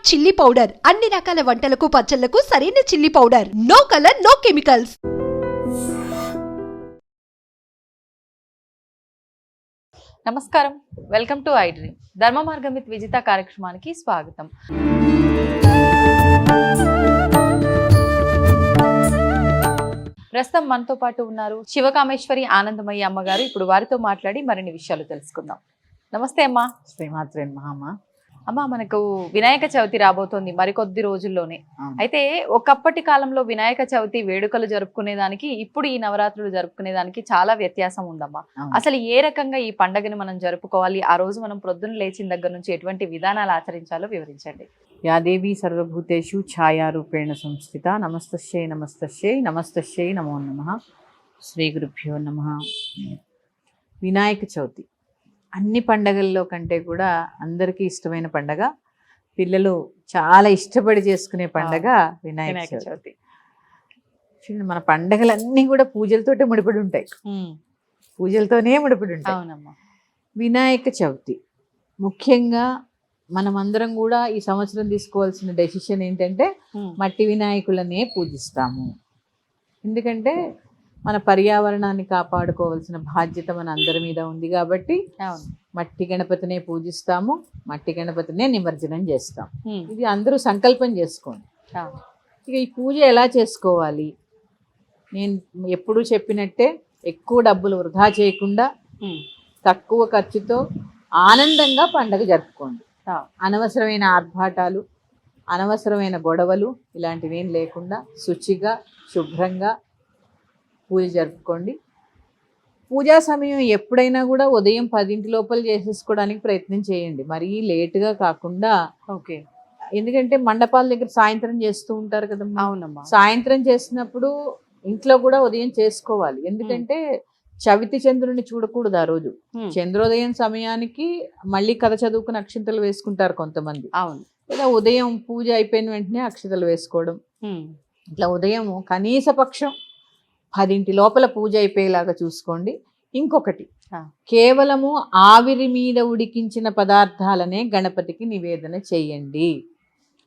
Chilli powder అన్ని రకాల వంటలకు పచ్చళ్లకు సరైన chilli powder. No colour no chemicals. నమస్కారం, వెల్కమ్ టు ఐ డ్రీమ్. ధర్మ మార్గం విత్ విజిత కార్యక్రమానికి స్వాగతం. ప్రస్తుతం మనతో పాటు ఉన్నారు శివకామేశ్వరి ఆనందమయ్య అమ్మగారు. ఇప్పుడు వారితో మాట్లాడి మరిన్ని విషయాలు తెలుసుకుందాం. నమస్తే అమ్మా. శ్రీమాత్రే మహామా. అమ్మ, మనకు వినాయక చవితి రాబోతోంది మరికొద్ది రోజుల్లోనే. అయితే ఒకప్పటి కాలంలో వినాయక చవితి వేడుకలు జరుపుకునే దానికి ఇప్పుడు ఈ నవరాత్రులు జరుపుకునే దానికి చాలా వ్యత్యాసం ఉందమ్మా. అసలు ఏ రకంగా ఈ పండుగని మనం జరుపుకోవాలి, ఆ రోజు మనం ప్రొద్దున లేచిన దగ్గర నుంచి ఎటువంటి విధానాలు ఆచరించాలో వివరించండి. యా దేవి సర్వభూతేషు ఛాయారూపేణ సంస్థిత. నమస్తస్యై నమస్తస్యై నమస్తస్యై నమో నమః. శ్రీ గురుభ్యో నమః. వినాయక చవితి అన్ని పండగల్లో కంటే కూడా అందరికీ ఇష్టమైన పండగ, పిల్లలు చాలా ఇష్టపడి చేసుకునే పండగ వినాయక చవితి. చూడండి, మన పండగలన్నీ కూడా పూజలతోటే ముడిపడి ఉంటాయి, పూజలతోనే ముడిపడి ఉంటాయి. అవునమ్మా. వినాయక చవితి ముఖ్యంగా మనమందరం కూడా ఈ సంవత్సరం తీసుకోవాల్సిన డెసిషన్ ఏంటంటే మట్టి వినాయకులనే పూజిస్తాము. ఎందుకంటే మన పర్యావరణాన్ని కాపాడుకోవాల్సిన బాధ్యత మన అందరి మీద ఉంది కాబట్టి మట్టి గణపతినే పూజిస్తాము, మట్టి గణపతినే నిమజ్జనం చేస్తాం. ఇది అందరూ సంకల్పం చేసుకోండి. ఇక ఈ పూజ ఎలా చేసుకోవాలి, నేను ఎప్పుడూ చెప్పినట్టే ఎక్కువ డబ్బులు వృధా చేయకుండా తక్కువ ఖర్చుతో ఆనందంగా పండగ జరుపుకోండి. అనవసరమైన ఆర్భాటాలు, అనవసరమైన గొడవలు ఇలాంటివి ఏం లేకుండా శుచిగా శుభ్రంగా పూజ జరుపుకోండి. పూజా సమయం ఎప్పుడైనా కూడా ఉదయం 10 లోపల చేసేసుకోవడానికి ప్రయత్నం చేయండి, మరీ లేటుగా కాకుండా. ఓకే. ఎందుకంటే మండపాల దగ్గర సాయంత్రం చేస్తూ ఉంటారు కదా. అవునమ్మా. సాయంత్రం చేసినప్పుడు ఇంట్లో కూడా ఉదయం చేసుకోవాలి. ఎందుకంటే చవితి చంద్రుడిని చూడకూడదు ఆ రోజు. చంద్రోదయం సమయానికి మళ్ళీ కథ చదువుకుని అక్షింతలు వేసుకుంటారు కొంతమంది. అవును. లేదా ఉదయం పూజ అయిపోయిన వెంటనే అక్షతలు వేసుకోవడం. ఇట్లా ఉదయం కనీస పక్షం 10 లోపల పూజ అయిపోయేలాగా చూసుకోండి. ఇంకొకటి, కేవలము ఆవిరి మీద ఉడికించిన పదార్థాలనే గణపతికి నివేదన చేయండి.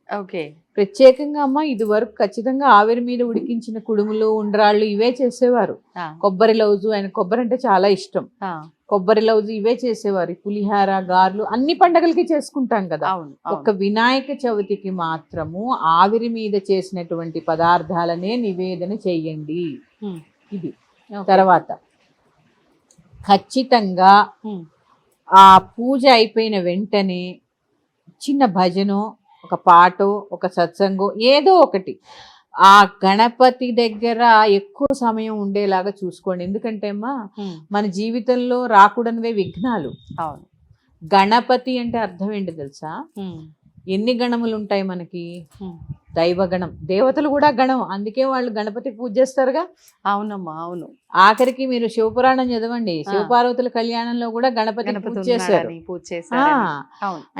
ఓకే. ప్రత్యేకంగా అమ్మ ఇది వరకు ఖచ్చితంగా ఆవిరి మీద ఉడికించిన కుడుములు ఉండ్రాళ్ళు ఇవే చేసేవారు. కొబ్బరి లౌజు, ఆయన కొబ్బరి అంటే చాలా ఇష్టం, కొబ్బరి లౌజు ఇవే చేసేవారు. పులిహార, గారెలు అన్ని పండగలకి చేసుకుంటాం కదా. ఒక వినాయక చవితికి మాత్రము ఆవిరి మీద చేసినటువంటి పదార్థాలనే నివేదన చెయ్యండి. ఇది తర్వాత ఖచ్చితంగా ఆ పూజ అయిపోయిన వెంటనే చిన్న భజనో, ఒక పాటో, ఒక సత్సంగో ఏదో ఒకటి ఆ గణపతి దగ్గర ఎక్కువ సమయం ఉండేలాగా చూసుకోండి. ఎందుకంటే అమ్మా మన జీవితంలో రాకూడనివే విఘ్నాలు. అవును. గణపతి అంటే అర్థం ఏంటి తెలుసా? ఎన్ని గణములు ఉంటాయి మనకి? దైవగణం, దేవతలు కూడా గణం, అందుకే వాళ్ళు గణపతి పూజ చేస్తారుగా. అవునమ్మా. అవును. ఆఖరికి మీరు శివపురాణం చదవండి, శివపార్వతుల కళ్యాణంలో కూడా గణపతి పూజ చేశారు.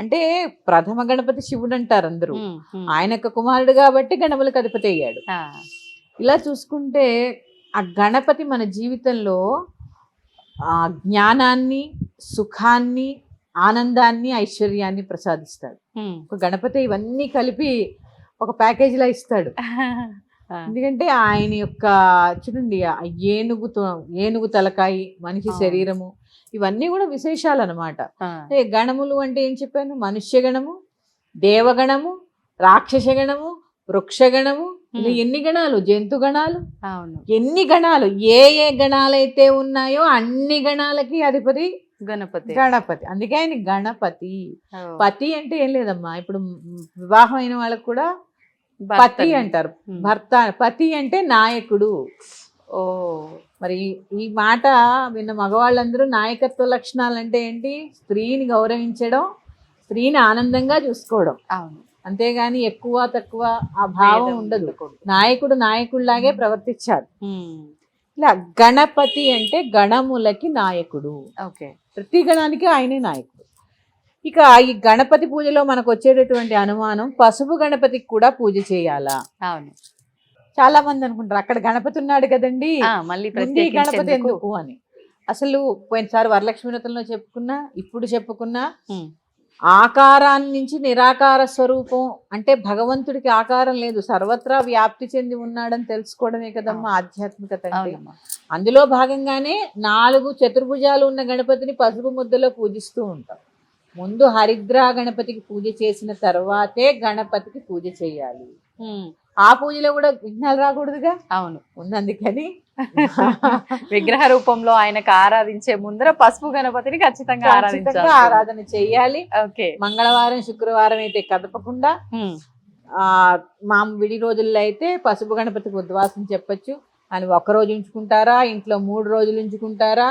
అంటే ప్రథమ గణపతి శివుడు అంటారు అందరూ, ఆయన యొక్క కుమారుడు కాబట్టి గణములకు అధిపతి అయ్యాడు. ఇలా చూసుకుంటే ఆ గణపతి మన జీవితంలో జ్ఞానాన్ని, సుఖాన్ని, ఆనందాన్ని, ఐశ్వర్యాన్ని ప్రసాదిస్తాడు. ఒక గణపతి ఇవన్నీ కలిపి ఒక ప్యాకేజీలా ఇస్తాడు. ఎందుకంటే ఆయన యొక్క చూడండి, ఏనుగు తలకాయి, మనిషి శరీరము, ఇవన్నీ కూడా విశేషాలు అనమాట. గణములు అంటే ఏం చెప్పాను? మనుష్య గణము, దేవగణము, రాక్షస గణము, వృక్షగణము, ఎన్ని గణాలు, జంతు గణాలు, ఎన్ని గణాలు, ఏ ఏ గణాలైతే ఉన్నాయో అన్ని గణాలకి అధిపతి గణపతి. అందుకే ఆయన గణపతి. పతి అంటే ఏం లేదమ్మా, ఇప్పుడు వివాహం అయిన వాళ్ళకు కూడా పతి అంటారు, భర్త. పతి అంటే నాయకుడు. ఓ మరి ఈ మాట విన్న మగవాళ్ళందరూ నాయకత్వ లక్షణాలు అంటే ఏంటి? స్త్రీని గౌరవించడం, స్త్రీని ఆనందంగా చూసుకోవడం. అవును. అంతేగాని ఎక్కువ తక్కువ ఆ భావం ఉండదు. నాయకుడు నాయకుడిలాగే ప్రవర్తించాడు. ఇలా గణపతి అంటే గణములకి నాయకుడు. ఓకే. ప్రతి గణానికి ఆయనే నాయకుడు. ఇక ఈ గణపతి పూజలో మనకు వచ్చేటటువంటి అనుమానం, పసుపు గణపతికి కూడా పూజ చేయాలా? అవును. చాలా మంది అనుకుంటారు అక్కడ గణపతి ఉన్నాడు కదండి, మళ్ళీ గణపతి ఎందుకు అని. అసలు పోయినసారి వరలక్ష్మి వ్రతంలో చెప్పుకున్నా, ఇప్పుడు చెప్పుకున్నా, ఆకారాన్ని నుంచి నిరాకార స్వరూపం అంటే భగవంతుడికి ఆకారం లేదు, సర్వత్రా వ్యాప్తి చెంది ఉన్నాడని తెలుసుకోవడమే కదమ్మా ఆధ్యాత్మికత అంటే. అవునమ్మా. అందులో భాగంగానే 4 చతుర్భుజాలు ఉన్న గణపతిని పసుపు ముద్దలో పూజిస్తూ ఉంటాం. ముందు హరిద్రా గణపతికి పూజ చేసిన తర్వాతే గణపతికి పూజ చేయాలి. ఆ పూజలో కూడా విఘ్నాలు రాకూడదుగా. అవును, అందుకని విగ్రహ రూపంలో ఆయనకు ఆరాధించే ముందర పసుపు గణపతిని ఖచ్చితంగా ఆరాధించాలి, ఆరాధన చెయ్యాలి. ఓకే. మంగళవారం శుక్రవారం అయితే కదపకుండా, మా విడి రోజుల్లో అయితే పసుపు గణపతికి ఉద్వాసం చెప్పచ్చు. అని 1 రోజు ఉంచుకుంటారా, ఇంట్లో 3 రోజులు ఉంచుకుంటారా?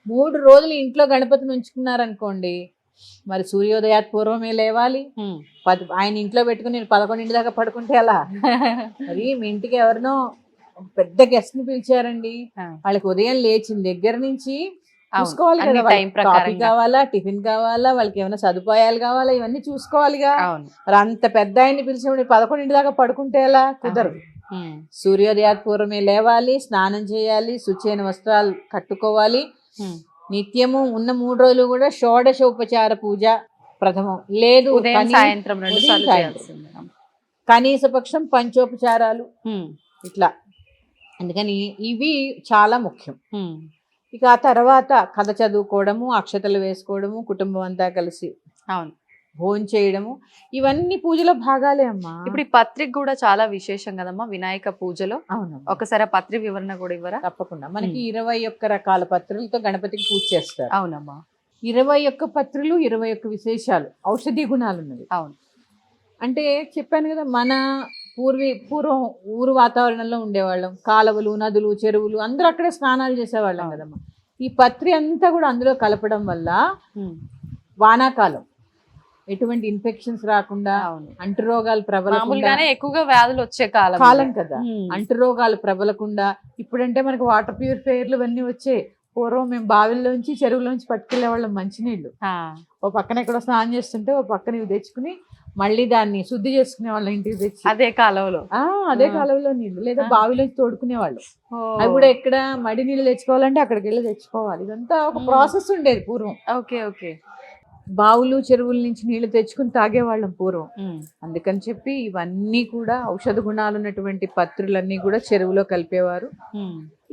3 రోజులు ఇంట్లో గణపతిని ఉంచుకున్నారనుకోండి, మరి సూర్యోదయాత్ పూర్వమే లేవాలి. ఆయన ఇంట్లో పెట్టుకుని నేను 11 దాకా పడుకుంటే ఎలా? మరి మీ ఇంటికి ఎవరినో పెద్ద గెస్ట్ ని పిలిచారండి, వాళ్ళకి ఉదయం లేచిన దగ్గర నుంచి చూసుకోవాలి కదా, కాఫీ కావాలా, టిఫిన్ కావాలా, వాళ్ళకి ఏమైనా సదుపాయాలు కావాలా, ఇవన్నీ చూసుకోవాలిగా. మరి అంత పెద్ద ఆయన్ని పిలిచినప్పుడు 11 దాకా పడుకుంటే ఎలా? కుదరదు. సూర్యోదయాత్ పూర్వమే లేవాలి, స్నానం చేయాలి, శుచైన వస్త్రాలు కట్టుకోవాలి. నిత్యము ఉన్న 3 రోజులు కూడా షోడశ ఉపచార పూజ ప్రథమం లేదు, సాయంత్రం 2 సార్లు చేయాల్సింది, కనీస పక్షం పంచోపచారాలు ఇట్లా. అందుకని ఇవి చాలా ముఖ్యం. ఇక ఆ తర్వాత కథ చదువుకోవడము, అక్షతలు వేసుకోవడము, కుటుంబం అంతా కలిసి భోజనం చేయడము, ఇవన్నీ పూజలో భాగాలే అమ్మా. ఇప్పుడు ఈ పత్రిక కూడా చాలా విశేషం కదమ్మా వినాయక పూజలో. అవును, ఒకసారి ఆ పత్రి వివరణ కూడా ఇవ్వరా? తప్పకుండా. మనకి 21 రకాల పత్రులతో గణపతికి పూజ చేస్తారు. అవునమ్మా. 21 పత్రులు, 21 విశేషాలు, ఔషధీ గుణాలు ఉన్నవి. అవును. అంటే చెప్పాను కదా, మన పూర్వం ఊరు వాతావరణంలో ఉండేవాళ్ళం, కాలువలు, నదులు, చెరువులు, అందరూ అక్కడే స్నానాలు చేసేవాళ్ళం కదమ్మా. ఈ పత్రి అంతా కూడా అందులో కలపడం వల్ల వానాకాలం ఎటువంటి ఇన్ఫెక్షన్స్ రాకుండా, అంటురోగాలు ప్రబలకుండా, ఎక్కువగా వ్యాధులు వచ్చే కాలం కదా, అంటురోగాలు ప్రబలకుండా. ఇప్పుడంటే మనకు వాటర్ ప్యూరిఫైయర్లు ఇవన్నీ వచ్చాయి. పూర్వం మేము బావిల్లోంచి చెరువులోంచి పట్టుకెళ్లే వాళ్ళం మంచినీళ్ళు. ఓ పక్కన ఎక్కడో స్నానం చేస్తుంటే ఓ పక్కన ఇవి తెచ్చుకుని మళ్ళీ దాన్ని శుద్ధి చేసుకునే వాళ్ళం ఇంటికి తెచ్చి. అదే కాలంలో నీళ్ళు, లేదా బావిలోంచి తోడుకునే వాళ్ళు. అవి కూడా ఎక్కడ మడి నీళ్ళు తెచ్చుకోవాలంటే అక్కడికి వెళ్ళి తెచ్చుకోవాలి. ఇదంతా ఒక ప్రాసెస్ ఉండేది పూర్వం. ఓకే. బావులు, చెరువుల నుంచి నీళ్లు తెచ్చుకుని తాగేవాళ్ళం పూర్వం. అందుకని చెప్పి ఇవన్నీ కూడా ఔషధ గుణాలు ఉన్నటువంటి పత్రులన్నీ కూడా చెరువులో కలిపేవారు.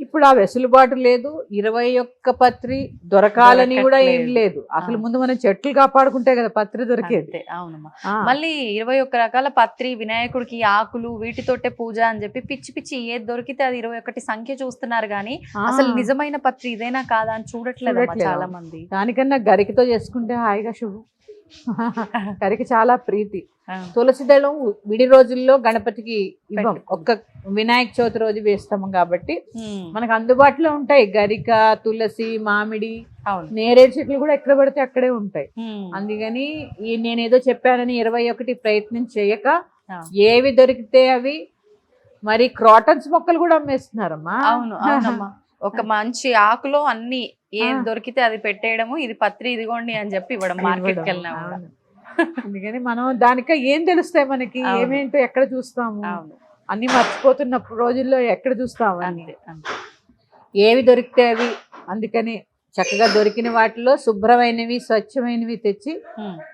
ఇప్పుడు ఆ వెసులుబాటు లేదు. 21 పత్రి దొరకాలని కూడా ఏం లేదు. అసలు ముందు మనం చెట్లు కాపాడుకుంటే కదా పత్రి దొరికేది. అవునమ్మా. మళ్ళీ 21 రకాల పత్రి, వినాయకుడికి ఆకులు, వీటితోటే పూజ అని చెప్పి పిచ్చి పిచ్చి ఏది దొరికితే అది 21 సంఖ్య చూస్తున్నారు గానీ అసలు నిజమైన పత్రి ఇదేనా కాదా అని చూడట్లేదు చాలా మంది. దానికన్నా గరికతో చేసుకుంటే హాయిగా శుభం. గరికి చాలా ప్రీతి. తులసి దళం విడి రోజుల్లో గణపతికి ఇవ్వం, ఒక్క వినాయక చవితి రోజు వేస్తాము కాబట్టి మనకు అందుబాటులో ఉంటాయి. గరిక, తులసి, మామిడి, నేరేడు చెట్లు కూడా ఎక్కడ పడితే అక్కడే ఉంటాయి. అందుకని నేనేదో చెప్పానని 21 ప్రయత్నం చేయక ఏవి దొరికితే అవి. మరి క్రాటన్స్ మొక్కలు కూడా అమ్మేస్తున్నారమ్మా. అవునమ్మా. ఒక మంచి ఆకులో అన్ని ఏం దొరికితే అది పెట్టేయడము, ఇది పత్రి ఇదిగోండి అని చెప్పి ఇవ్వడం మార్కెట్కి వెళ్ళినా. అందుకని మనం దానిక ఏం తెలుస్తాయి మనకి, ఏమేంటో ఎక్కడ చూస్తాము, అన్ని మర్చిపోతున్న రోజుల్లో ఎక్కడ చూస్తాము అని. ఏవి దొరికితే అవి. అందుకని చక్కగా దొరికిన వాటిలో శుభ్రమైనవి, స్వచ్ఛమైనవి తెచ్చి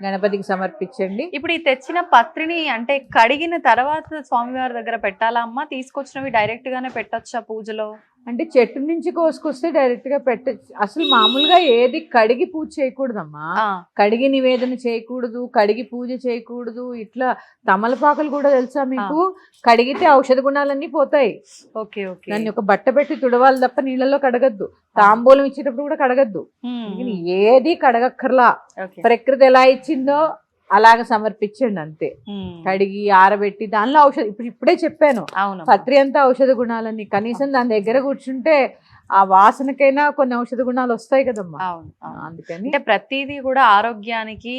గణపతికి సమర్పించండి. ఇప్పుడు ఈ తెచ్చిన పత్రిని అంటే కడిగిన తర్వాత స్వామివారి దగ్గర పెట్టాలా అమ్మా? తీసుకొచ్చినవి డైరెక్ట్ గానే పెట్టొచ్చా పూజలో? అంటే చెట్టు నుంచి కోసుకొస్తే డైరెక్ట్ గా పెట్టచ్చు. అసలు మామూలుగా ఏది కడిగి పూజ చేయకూడదమ్మా. కడిగి నివేదన చేయకూడదు, కడిగి పూజ చేయకూడదు. ఇట్లా తమలపాకులు కూడా తెలుసా మీకు? కడిగితే ఔషధ గుణాలన్నీ పోతాయి. దాన్ని ఒక బట్ట పెట్టి తుడవాలి తప్ప నీళ్ళలో కడగద్దు. తాంబూలం ఇచ్చేటప్పుడు కూడా కడగద్దు. ఏది కడగక్కర్లా. ప్రకృతి ఎలా ఇచ్చిందో అలాగ సమర్పించండి అంతే. కడిగి ఆరబెట్టి దానిలో ఔషధ, ఇప్పుడే చెప్పాను పత్రి అంతా ఔషధ గుణాలని. కనీసం దాని దగ్గర కూర్చుంటే ఆ వాసనకైనా కొన్ని ఔషధ గుణాలు వస్తాయి కదమ్మా. అందుకని అంటే ప్రతిదీ కూడా ఆరోగ్యానికి,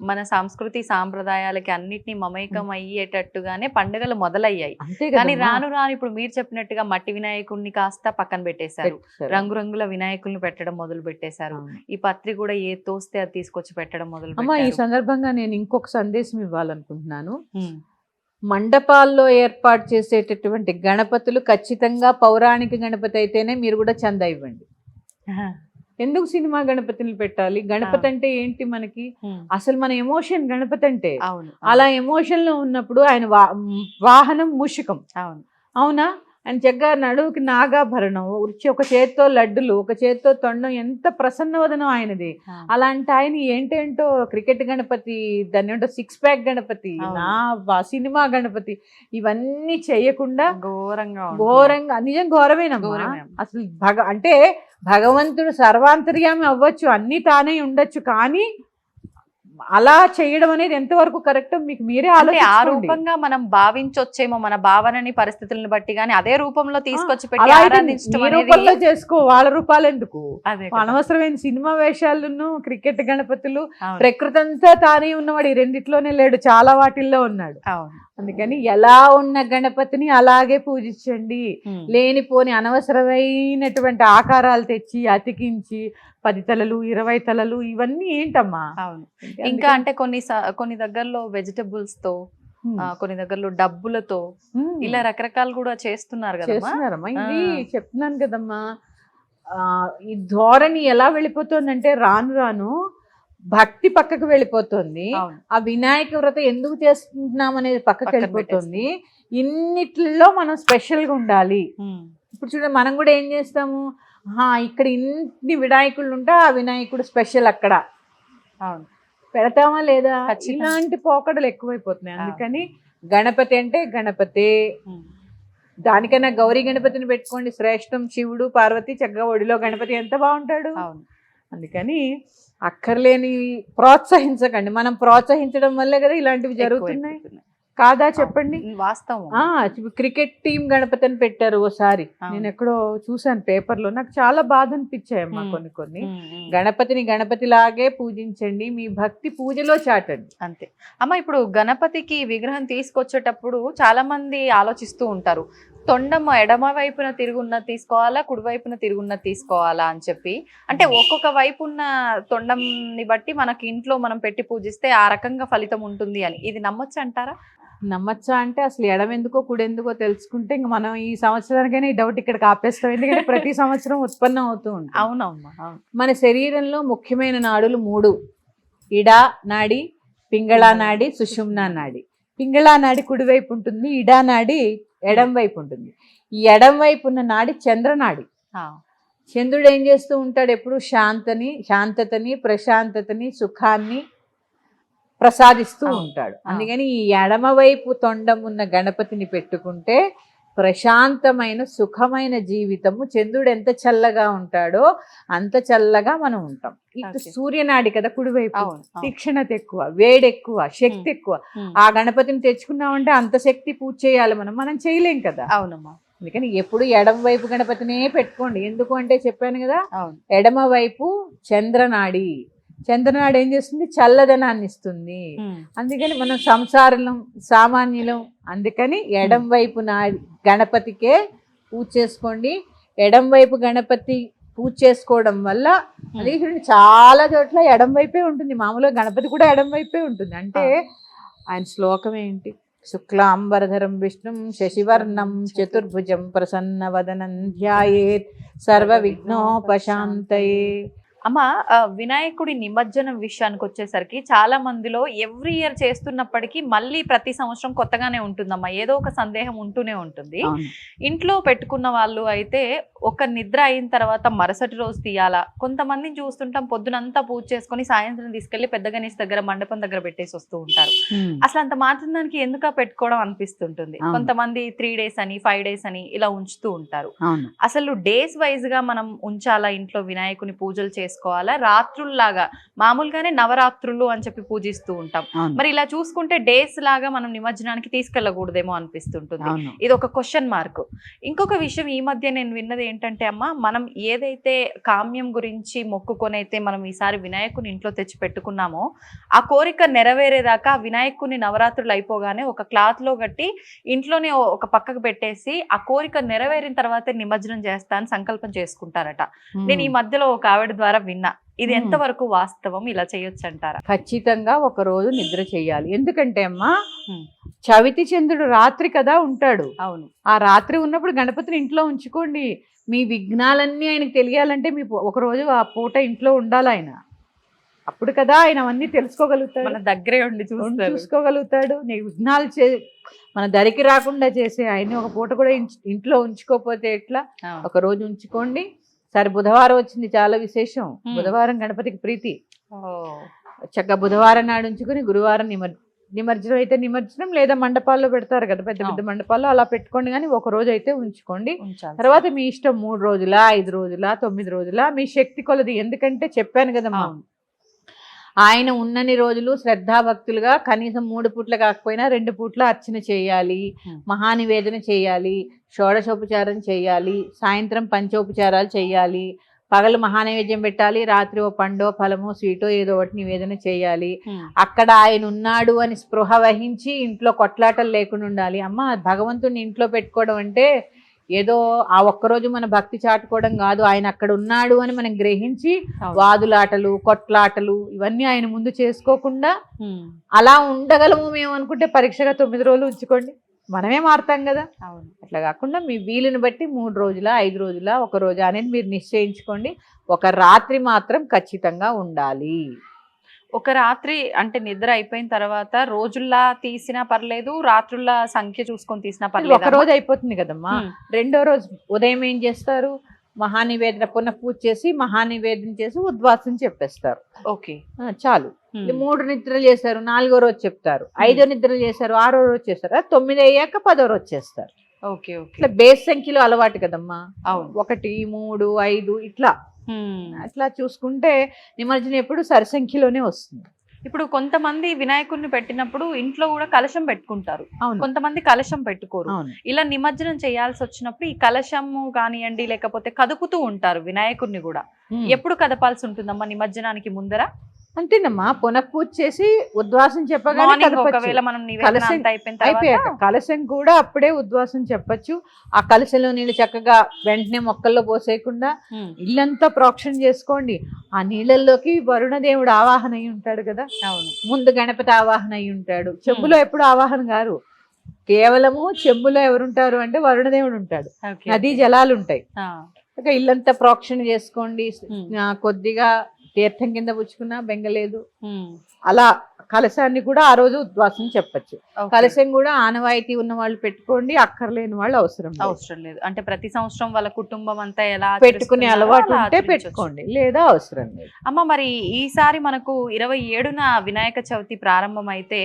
మన సంస్కృతి సాంప్రదాయాలకి అన్నిటినీ మమేకం అయ్యేటట్టుగానే పండుగలు మొదలయ్యాయి. కానీ రాను రాను ఇప్పుడు మీరు చెప్పినట్టుగా మట్టి వినాయకుడిని కాస్త పక్కన పెట్టేశారు, రంగురంగుల వినాయకుల్ని పెట్టడం మొదలు పెట్టేశారు. ఈ పత్రి కూడా ఏ తోస్తే అది తీసుకొచ్చి పెట్టడం మొదలు పెట్టారు. ఈ సందర్భంగా నేను ఇంకొక సందేశం ఇవ్వాలనుకుంటున్నాను. మండపాల్లో ఏర్పాటు చేసేటటువంటి గణపతులు ఖచ్చితంగా పౌరాణిక గణపతి అయితేనే మీరు కూడా చందా ఇవ్వండి. ఎందుకు సినిమా గణపతిని పెట్టాలి? గణపతి అంటే ఏంటి మనకి? అసలు మన ఎమోషన్ గణపతి అంటే. అవును. అలా ఎమోషన్ లో ఉన్నప్పుడు ఆయన వాహనం మూషికం. అవును. అవునా? ఆయన చక్కగా నడువుకి నాగాభరణం, ఒక చేత్తో లడ్డులు, ఒక చేత్తో తొండం, ఎంత ప్రసన్నవదనం ఆయనది. అలాంటి ఆయన ఏంటేంటో క్రికెట్ గణపతి, దాన్ని ఏంటో 6 ప్యాక్ గణపతి, సినిమా గణపతి, ఇవన్నీ చేయకుండా ఘోరంగా నిజం ఘోరమేనమ్మా. అసలు అంటే భగవంతుడు సర్వాంతర్యామి అవ్వచ్చు, అన్ని తానే ఉండొచ్చు, కానీ అలా చేయడం అనేది ఎంతవరకు కరెక్ట్ మీకు మీరే ఆలోచించుకోండి. ఆ రూపంగా మనం భావించొచ్చేమో మన భావనని పరిస్థితులను బట్టి, గానీ అదే రూపంలో తీసుకొచ్చి పెట్టి ఆరాధించడం రూపంలో చేసుకో, వాళ్ళ రూపాలు ఎందుకు? అనవసరమైన సినిమా వేషాలను, క్రికెట్ గణపతులు, ప్రకృతి అంతా తానే ఉన్నవాడు ఈ రెండిట్లోనే లేడు, చాలా వాటిల్లో ఉన్నాడు. అందుకని ఎలా ఉన్న గణపతిని అలాగే పూజించండి. లేనిపోని అనవసరమైనటువంటి ఆకారాలు తెచ్చి అతికించి 10 తలలు 20 తలలు ఇవన్నీ ఏంటమ్మా? అవును. ఇంకా అంటే కొన్ని దగ్గరలో వెజిటబుల్స్ తో, కొన్ని దగ్గరలో డబ్బులతో ఇలా రకరకాలు కూడా చేస్తున్నారమ్మా. ఇది చెప్తున్నాను కదమ్మా, ఈ ధోరణి ఎలా వెళ్ళిపోతుందంటే రాను రాను భక్తి పక్కకు వెళ్ళిపోతుంది. ఆ వినాయక వ్రతం ఎందుకు చేసుకుంటున్నాం అనేది పక్కకు వెళ్ళిపోతుంది. ఇన్నిట్లో మనం స్పెషల్ గా ఉండాలి. ఇప్పుడు చూడండి, మనం కూడా ఏం చేస్తాము, ఇక్కడ ఇన్ని వినాయకుళ్ళు ఉంటే ఆ వినాయకుడు స్పెషల్ అక్కడ పెడతామా లేదా? ఇలాంటి పోకడలు ఎక్కువైపోతున్నాయి. అందుకని గణపతి అంటే గణపతే. దానికన్నా గౌరీ గణపతిని పెట్టుకోండి, శ్రేష్టం. శివుడు పార్వతి చక్కగా ఒడిలో గణపతి ఎంత బాగుంటాడు. అందుకని అక్కర్లేని ప్రోత్సహించకండి. మనం ప్రోత్సహించడం వల్లే కదా ఇలాంటివి జరుగుతున్నాయి, కాదా చెప్పండి? వాస్తవం. క్రికెట్ టీం గణపతి అని పెట్టారు ఓసారి, నేను ఎక్కడో చూసాను పేపర్లో, నాకు చాలా బాధ అనిపించాయమ్మా. కొన్ని గణపతిని గణపతిలాగే పూజించండి, మీ భక్తి పూజలో చాటండి, అంతే అమ్మ. ఇప్పుడు గణపతికి విగ్రహం తీసుకొచ్చేటప్పుడు చాలా మంది ఆలోచిస్తూ ఉంటారు, తొండం ఎడమ వైపున తిరుగున్నది తీసుకోవాలా, కుడి వైపున తిరుగున్నది తీసుకోవాలా అని చెప్పి. అంటే ఒక్కొక్క వైపు ఉన్న తొండంని బట్టి మనకి ఇంట్లో మనం పెట్టి పూజిస్తే ఆ రకంగా ఫలితం ఉంటుంది అని, ఇది నమ్మొచ్చు అంటారా? నమ్మచ్చా అంటే అసలు ఎడమెందుకో కుడెందుకో తెలుసుకుంటే ఇంక మనం ఈ సంవత్సరానికైనా ఈ డౌట్ ఇక్కడికి ఆపేస్తాం. ఎందుకంటే ప్రతి సంవత్సరం ఉత్పన్నం అవుతూ ఉంటుంది. అవునమ్మా. మన శరీరంలో ముఖ్యమైన నాడులు 3: ఇడా నాడి, పింగళా నాడి, సుషుమ్నా నాడి. పింగళా నాడి కుడివైపు ఉంటుంది, ఇడా నాడి ఎడం వైపు ఉంటుంది. ఈ ఎడం వైపు ఉన్న నాడి చంద్రనాడి. చంద్రుడు ఏం చేస్తూ ఉంటాడు? ఎప్పుడు శాంతతని, ప్రశాంతతని, సుఖాన్ని ప్రసాదిస్తూ ఉంటాడు. అందుకని ఈ ఎడమవైపు తొండం ఉన్న గణపతిని పెట్టుకుంటే ప్రశాంతమైన సుఖమైన జీవితము. చంద్రుడు ఎంత చల్లగా ఉంటాడో అంత చల్లగా మనం ఉంటాం. ఇటు సూర్యనాడి కదా కుడివైపు, తీక్షణత ఎక్కువ, వేడి ఎక్కువ, శక్తి ఎక్కువ. ఆ గణపతిని తెచ్చుకున్నామంటే అంత శక్తి పూజ చేయాలి, మనం చేయలేం కదా. అవునమ్మా. అందుకని ఎప్పుడు ఎడమ వైపు గణపతినే పెట్టుకోండి. ఎందుకు అంటే చెప్పాను కదా, ఎడమ వైపు చంద్రనాడి. చంద్రనాడు ఏం చేస్తుంది? చల్లదనాన్ని ఇస్తుంది. అందుకని మనం సంసారం సామాన్యులం. అందుకని ఎడం వైపు గణపతికే పూజ చేసుకోండి. ఎడం వైపు గణపతి పూజ చేసుకోవడం వల్ల అది చాలా చోట్ల ఎడం వైపే ఉంటుంది. మామూలుగా గణపతి కూడా ఎడం వైపే ఉంటుంది. అంటే ఆయన శ్లోకం ఏంటి? శుక్లాంబరధరం విష్ణుం శశివర్ణం చతుర్భుజం ప్రసన్నవదనం ధ్యాయేత్ సర్వ విఘ్నోపశాంతయే. అమ్మ, వినాయకుడి నిమజ్జనం విషయానికి వచ్చేసరికి చాలా మందిలో ఎవ్రీ ఇయర్ చేస్తున్నప్పటికీ మళ్ళీ ప్రతి సంవత్సరం కొత్తగానే ఉంటుందమ్మా, ఏదో ఒక సందేహం ఉంటూనే ఉంటుంది. ఇంట్లో పెట్టుకున్న వాళ్ళు అయితే ఒక నిద్ర అయిన తర్వాత మరుసటి రోజు తీయాలా, కొంతమందిని చూస్తుంటాం పొద్దునంతా పూజ చేసుకుని సాయంత్రం తీసుకెళ్లి పెద్ద గణేష్ దగ్గర మండపం దగ్గర పెట్టేసి వస్తూ ఉంటారు. అసలు అంత మాత్రం దానికి ఎందుకు పెట్టుకోవడం అనిపిస్తుంటుంది. కొంతమంది 3 days అని 5 days అని ఇలా ఉంచుతూ ఉంటారు. అసలు డేస్ వైజ్ గా మనం ఉంచాలా ఇంట్లో వినాయకుని పూజలు చేసుకోవాలా, రాత్రుల్లాగా మామూలుగానే నవరాత్రులు అని చెప్పి పూజిస్తూ ఉంటాం, మరి ఇలా చూసుకుంటే డేస్ లాగా మనం నిమజ్జనానికి తీసుకెళ్ళకూడదేమో అనిపిస్తుంటుంది. ఇది ఒక క్వశ్చన్ మార్క్. ఇంకొక విషయం ఈ మధ్య నేను విన్నది ఏంటంటే అమ్మ, మనం ఏదైతే కామ్యం గురించి మొక్కుకొనైతే మనం ఈసారి వినాయకుని ఇంట్లో తెచ్చి పెట్టుకున్నామో ఆ కోరిక నెరవేరేదాకా వినాయకుని నవరాత్రులు అయిపోగానే ఒక క్లాత్ లో కట్టి ఇంట్లోనే ఒక పక్కకు పెట్టేసి ఆ కోరిక నెరవేరిన తర్వాత నిమజ్జనం చేస్తా అని సంకల్పం చేసుకుంటారట. నేను ఈ మధ్యలో ఒక ఆవిడ ద్వారా విన్నా. ఇది ఎంతవరకు వాస్తవం, ఇలా చేయొచ్చు అంటారా? ఖచ్చితంగా ఒక రోజు నిద్ర చేయాలి. ఎందుకంటే అమ్మా ఉమ్. చవితి చంద్రుడు రాత్రి కదా ఉంటాడు. అవును. ఆ రాత్రి ఉన్నప్పుడు గణపతిని ఇంట్లో ఉంచుకోండి. మీ విఘ్నాలన్నీ ఆయనకు తెలియాలంటే మీ ఒక రోజు ఆ పూట ఇంట్లో ఉండాలి ఆయన. అప్పుడు కదా ఆయన అవన్నీ తెలుసుకోగలుగుతాడు, మన దగ్గరే ఉండి చూసుకోగలుగుతాడు. నీ విఘ్నాలు మన దరికి రాకుండా చేసే ఆయన్ని ఒక పూట కూడా ఇంట్లో ఉంచుకోకపోతే ఎట్లా? ఒక రోజు ఉంచుకోండి. సరే, బుధవారం వచ్చింది, చాలా విశేషం. బుధవారం గణపతికి ప్రీతి. చక్కగా బుధవారం నాడు ఉంచుకుని గురువారం నిమజ్జనం అయితే నిమజ్జనం, లేదా మండపాల్లో పెడతారు కదా, పెద్ద పెద్ద మండపాల్లో, అలా పెట్టుకోండి. కానీ ఒక రోజు అయితే ఉంచుకోండి. తర్వాత మీ ఇష్టం 3 రోజులా, 5 రోజులా, 9 రోజులా, మీ శక్తి కొలది. ఎందుకంటే చెప్పాను కదమ్మా, ఆయన ఉన్నన్ని రోజులు శ్రద్ధాభక్తులుగా కనీసం 3 పూట్ల కాకపోయినా 2 పూట్ల అర్చన చేయాలి, మహానివేదన చేయాలి, షోడశోపచారం చేయాలి, సాయంత్రం పంచోపచారాలు చేయాలి, పగలు మహానైవేద్యం పెట్టాలి, రాత్రి ఓ పండో ఫలమో స్వీటో ఏదో ఒకటి నివేదన చేయాలి. అక్కడ ఆయన ఉన్నాడు అని స్పృహ వహించి ఇంట్లో కొట్లాటలు లేకుండా ఉండాలి. అమ్మ, భగవంతుడిని ఇంట్లో పెట్టుకోవడం అంటే ఏదో ఆ ఒక్కరోజు మన భక్తి చాటుకోవడం కాదు. ఆయన అక్కడ ఉన్నాడు అని మనం గ్రహించి వాదులాటలు, కొట్లాటలు ఇవన్నీ ఆయన ముందు చేసుకోకుండా అలా ఉండగలము మేము అనుకుంటే పరీక్షగా 9 రోజులు ఉంచుకోండి, మనమే మారుతాం కదా. అట్లా కాకుండా మీ వీలుని బట్టి 3 రోజులా, 5 రోజులా, 1 రోజు అనేది మీరు నిశ్చయించుకోండి. ఒక రాత్రి మాత్రం ఖచ్చితంగా ఉండాలి. ఒక రాత్రి అంటే నిద్ర అయిపోయిన తర్వాత రోజుల్లా తీసినా పర్లేదు, రాత్రుల సంఖ్య చూసుకొని తీసినా పర్లేదు. ఒక రోజు అయిపోతుంది కదమ్మా. రెండో రోజు ఉదయం ఏం చేస్తారు? మహానివేదన పునః పూజ చేసి మహానివేదన చేసి ఉద్వాసం చెప్పేస్తారు. ఓకే, చాలు. 3 నిద్రలు చేశారు, 4వ రోజు చెప్తారు. 5 నిద్రలు చేశారు, 6వ రోజు చేస్తారు. 9 అయ్యాక 10వ రోజు చేస్తారు. Okay okay. ఇట్లా బేస్ సంఖ్యలో అలవాటు కదమ్మా. అవును. 1, 3, 5 ఇట్లా అట్లా చూసుకుంటే నిమజ్జనం ఎప్పుడు సరి సంఖ్యలోనే వస్తుంది. ఇప్పుడు కొంతమంది వినాయకుడిని పెట్టినప్పుడు ఇంట్లో కూడా కలశం పెట్టుకుంటారు, కొంతమంది కలశం పెట్టుకోరు. ఇలా నిమజ్జనం చేయాల్సి వచ్చినప్పుడు ఈ కలశము కానివ్వండి, లేకపోతే కదుపుతూ ఉంటారు వినాయకుడిని కూడా. ఎప్పుడు కదపాల్సి ఉంటుందమ్మా నిమజ్జనానికి ముందర? అంతేనమ్మా, పునఃపూజ చేసి ఉద్వాసం చెప్పగానే కలశం కూడా అప్పుడే ఉద్వాసం చెప్పచ్చు. ఆ కలశంలో నీళ్ళు చక్కగా వెంటనే మొక్కల్లో పోసేయకుండా ఇల్లంతా ప్రోక్షణ చేసుకోండి. ఆ నీళ్ళల్లోకి వరుణదేవుడు ఆవాహన అయి ఉంటాడు కదా. ముందు గణపతి ఆవాహన అయి ఉంటాడు. చెంబులో ఎప్పుడు ఆవాహన గారు, కేవలము చెంబులో ఎవరుంటారు అంటే వరుణదేవుడు ఉంటాడు. నదీ జలాలు ఉంటాయి. ఇల్లంతా ప్రోక్షణ చేసుకోండి. కొద్దిగా తీర్థం కింద పుచ్చుకున్నా బెంగలేదు. అలా కలశాన్ని కూడా ఆ రోజు ఉద్వాసం చెప్పచ్చు. కలశం కూడా ఆనవాయితీ ఉన్న వాళ్ళు పెట్టుకోండి, అక్కర్లేని వాళ్ళు అవసరం లేదు. అంటే ప్రతి సంవత్సరం వాళ్ళ కుటుంబం అంతా ఎలా పెట్టుకునే అలవాటు ఉంటే పెట్టుకోండి, లేదా అవసరం లేదు. అమ్మ, మరి ఈసారి మనకు 27న వినాయక చవితి ప్రారంభం అయితే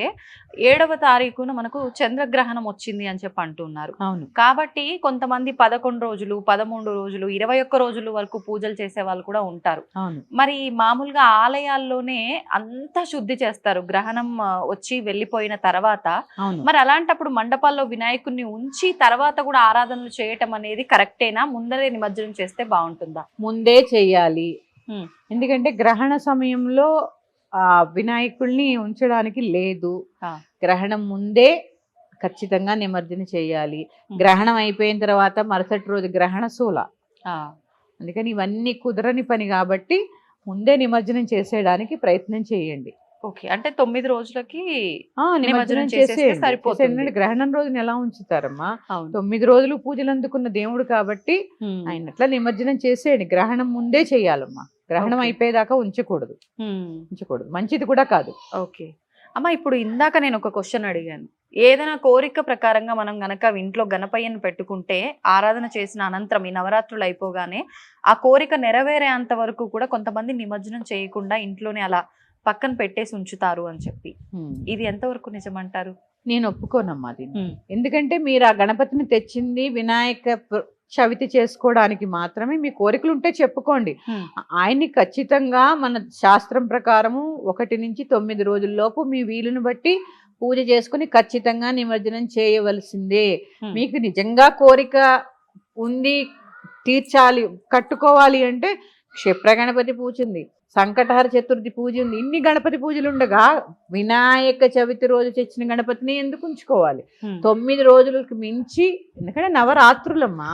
7వ తారీఖున మనకు చంద్రగ్రహణం వచ్చింది అని చెప్పి అంటున్నారు. అవును. కాబట్టి కొంతమంది 11 రోజులు, 13 రోజులు, 21 రోజుల వరకు పూజలు చేసే వాళ్ళు కూడా ఉంటారు. మరి మామూలుగా ఆలయాల్లోనే అంతా శుద్ధి చేస్తారు గ్రహణం వచ్చి వెళ్ళిపోయిన తర్వాత. మరి అలాంటప్పుడు మండపాల్లో వినాయకుడిని ఉంచి తర్వాత కూడా ఆరాధనలు చేయటం అనేది కరెక్టేనా? ముందరే నిమజ్జనం చేస్తే బాగుంటుందా? ముందే చెయ్యాలి. ఎందుకంటే గ్రహణ సమయంలో వినాయకుడిని ఉంచడానికి లేదు. గ్రహణం ముందే ఖచ్చితంగా నిమజ్జనం చేయాలి. గ్రహణం అయిపోయిన తర్వాత మరుసటి రోజు గ్రహణ శూల. అందుకని ఇవన్నీ కుదరని పని కాబట్టి ముందే నిమజ్జనం చేసేయడానికి ప్రయత్నం చేయండి. ఓకే, అంటే 9 రోజులకి నిమజ్జనం చేసేస్తే సరిపోతుంది. గ్రహణం రోజున ఎలా ఉంచుతారమ్మా? 9 రోజులు పూజలు అందుకున్న దేవుడు కాబట్టి ఆయన అట్లా నిమజ్జనం చేసేయండి. గ్రహణం ముందే చెయ్యాలమ్మా. గ్రహణం అయిపోయేదాకా ఉంచకూడదు. మంచిది కూడా కాదు. ఓకే అమ్మ, ఇప్పుడు ఇందాక నేను ఒక క్వశ్చన్ అడిగాను. ఏదైనా కోరిక ప్రకారంగా మనం గనక ఇంట్లో గణపయ్యను పెట్టుకుంటే ఆరాధన చేసిన అనంతరం ఈ నవరాత్రులు అయిపోగానే ఆ కోరిక నెరవేరేంత వరకు కూడా కొంతమంది నిమజ్జనం చేయకుండా ఇంట్లోనే అలా పక్కన పెట్టేసి ఉంచుతారు అని చెప్పి, ఇది ఎంతవరకు నిజమంటారు? నేను ఒప్పుకోనమ్మా దీన్ని. ఎందుకంటే మీరు ఆ గణపతిని తెచ్చింది వినాయక చవితి చేసుకోవడానికి మాత్రమే. మీ కోరికలు ఉంటే చెప్పుకోండి. ఆయన్ని ఖచ్చితంగా మన శాస్త్రం ప్రకారము 1 నుంచి 9 రోజుల్లోపు మీ వీలుని బట్టి పూజ చేసుకుని ఖచ్చితంగా నిమజ్జనం చేయవలసిందే. మీకు నిజంగా కోరిక ఉంది, తీర్చాలి, కట్టుకోవాలి అంటే క్షిప్ర గణపతి పూజ ఉంది, సంకటహర చతుర్థి పూజ ఉంది. ఇన్ని గణపతి పూజలు ఉండగా వినాయక చవితి రోజు తెచ్చిన గణపతిని ఎందుకు ఉంచుకోవాలి? 9 రోజులకు మించి, ఎందుకంటే నవరాత్రులమ్మా,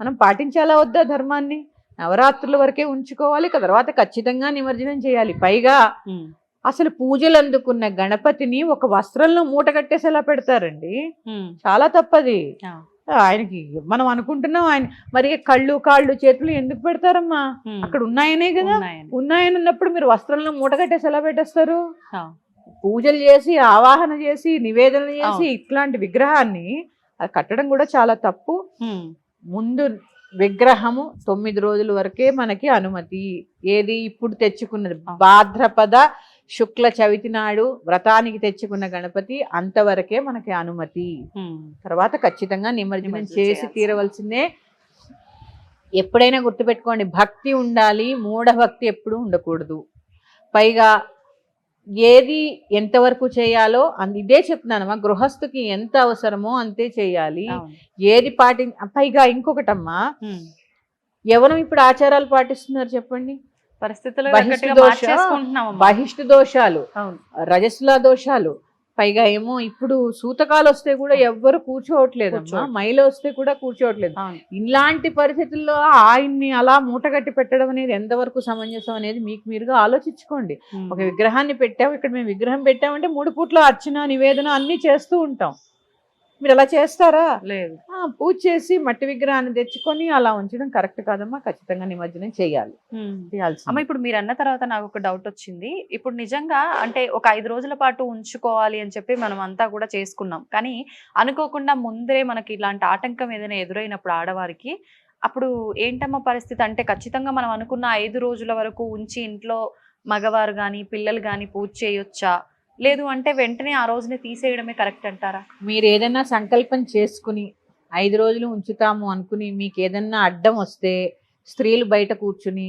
మనం పాటించాలా వద్దా ధర్మాన్ని? నవరాత్రుల వరకే ఉంచుకోవాలి, తర్వాత ఖచ్చితంగా నిమజ్జనం చేయాలి. పైగా అసలు పూజలు అందుకున్న గణపతిని ఒక వస్త్రంలో మూట కట్టేసి ఎలా పెడతారండి? చాలా తప్పది. ఆయనకి మనం అనుకుంటున్నాం ఆయన మరి కళ్ళు కాళ్ళు చేతులు ఎందుకు పెడతారమ్మా? అక్కడ ఉన్నాయనే కదా. ఉన్నాయని ఉన్నప్పుడు మీరు వస్త్రంలో మూట కట్టేసి ఎలా పెట్టేస్తారు? పూజలు చేసి ఆవాహన చేసి నివేదనలు చేసి ఇట్లాంటి విగ్రహాన్ని అది కట్టడం కూడా చాలా తప్పు. ముందు విగ్రహము 9 రోజుల వరకే మనకి అనుమతి. ఏది ఇప్పుడు తెచ్చుకున్నది భాద్రపద శుక్ల చవితి నాడు వ్రతానికి తెచ్చుకున్న గణపతి అంతవరకే మనకి అనుమతి. తర్వాత ఖచ్చితంగా నిమజ్జనం చేసి తీరవలసిందే. ఎప్పుడైనా గుర్తుపెట్టుకోండి, భక్తి ఉండాలి, మూఢభక్తి ఎప్పుడు ఉండకూడదు. పైగా ఏది ఎంతవరకు చేయాలో ఇదే చెప్తున్నానమ్మా, గృహస్థుకి ఎంత అవసరమో అంతే చేయాలి. ఏది పైగా ఇంకొకటమ్మా, ఎవరు ఇప్పుడు ఆచారాలు పాటిస్తున్నారు చెప్పండి? బహిష్టు దోషాలు, రజస్సుల దోషాలు, పైగా ఏమో ఇప్పుడు సూతకాలు వస్తే కూడా ఎవ్వరు కూర్చోవట్లేదమ్మా, మైల వస్తే కూడా కూర్చోవట్లేదు. ఇలాంటి పరిస్థితుల్లో ఆయన్ని అలా మూటగట్టి పెట్టడం అనేది ఎంతవరకు సమంజసం అనేది మీకు మీరుగా ఆలోచించుకోండి. ఒక విగ్రహాన్ని పెట్టాము, ఇక్కడ మేము విగ్రహం పెట్టామంటే 3 పూట్ల అర్చన నివేదన అన్ని చేస్తూ ఉంటాం. మీరు అలా చేస్తారా? లేదు. పూజ చేసి మట్టి విగ్రహాన్ని తెచ్చుకొని అలా ఉంచడం కరెక్ట్ కాదమ్మా. ఖచ్చితంగా నిమజ్జనం చేయాలి. అమ్మ, ఇప్పుడు మీరు అన్న తర్వాత నాకు ఒక డౌట్ వచ్చింది. ఇప్పుడు నిజంగా అంటే ఒక 5 రోజుల పాటు ఉంచుకోవాలి అని చెప్పి మనం అంతా కూడా చేసుకున్నాం, కానీ అనుకోకుండా ముందే మనకి ఇలాంటి ఆటంకం ఏదైనా ఎదురైనప్పుడు ఆడవారికి అప్పుడు ఏంటమ్మా పరిస్థితి? అంటే ఖచ్చితంగా మనం అనుకున్న 5 రోజుల వరకు ఉంచి ఇంట్లో మగవారు కానీ పిల్లలు కానీ పూజ చేయొచ్చా, లేదు అంటే వెంటనే ఆ రోజునే తీసేయడమే కరెక్ట్ అంటారా? మీరు ఏదైనా సంకల్పం చేసుకుని 5 రోజులు ఉంచుతాము అనుకుని మీకు ఏదన్నా అడ్డం వస్తే స్త్రీలు బయట కూర్చుని,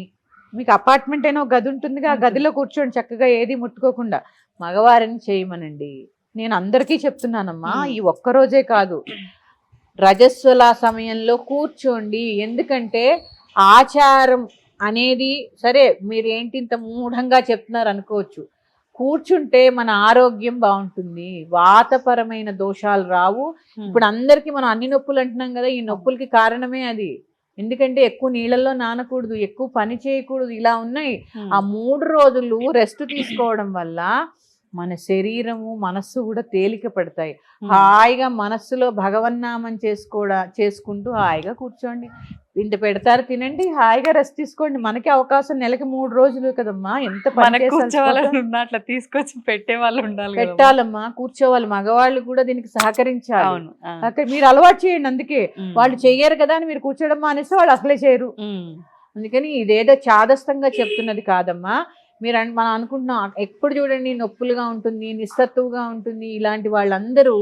మీకు అపార్ట్మెంట్ అయినా ఒక గది ఉంటుందిగా, ఆ గదిలో కూర్చోండి చక్కగా, ఏది ముట్టుకోకుండా. మగవారిని చేయమనండి. నేను అందరికీ చెప్తున్నానమ్మా, ఈ ఒక్కరోజే కాదు, రజస్వల సమయంలో కూర్చోండి. ఎందుకంటే ఆచారం అనేది సరే మీరు ఏంటి ఇంత మూఢంగా చెప్తున్నారు అనుకోవచ్చు, కూర్చుంటే మన ఆరోగ్యం బాగుంటుంది, వాతపరమైన దోషాలు రావు. ఇప్పుడు అందరికి మనం అన్ని నొప్పులు అంటున్నాం కదా, ఈ నొప్పులకి కారణమే అది. ఎందుకంటే ఎక్కువ నీళ్ళల్లో నానకూడదు, ఎక్కువ పని చేయకూడదు, ఇలా ఉన్నాయి. ఆ 3 రోజులు రెస్ట్ తీసుకోవడం వల్ల మన శరీరము మనస్సు కూడా తేలిక పడతాయి. హాయిగా మనస్సులో భగవన్నామం చేసుకుంటూ హాయిగా కూర్చోండి. ఇంత పెడతారు, తినండి, హాయిగా రెస్ట్ తీసుకోండి. మనకి అవకాశం నెలకి 3 రోజులు కదమ్మా. ఎంత అట్లా తీసుకొచ్చి పెట్టే వాళ్ళు ఉండాలి, పెట్టాలమ్మా, కూర్చోవాలి. మగవాళ్ళు కూడా దీనికి సహకరించాలి. మీరు అలవాటు చేయండి. అందుకే వాళ్ళు చెయ్యరు కదా అని మీరు కూర్చోవడం మానేస్తే వాళ్ళు అసలే చేయరు. అందుకని ఇదేదో చాదస్తంగా చెప్తున్నది కాదమ్మా. మనం అనుకుంటున్నాం ఎప్పుడు చూడండి నొప్పులుగా ఉంటుంది, నిస్సత్తువుగా ఉంటుంది. ఇలాంటి వాళ్ళందరూ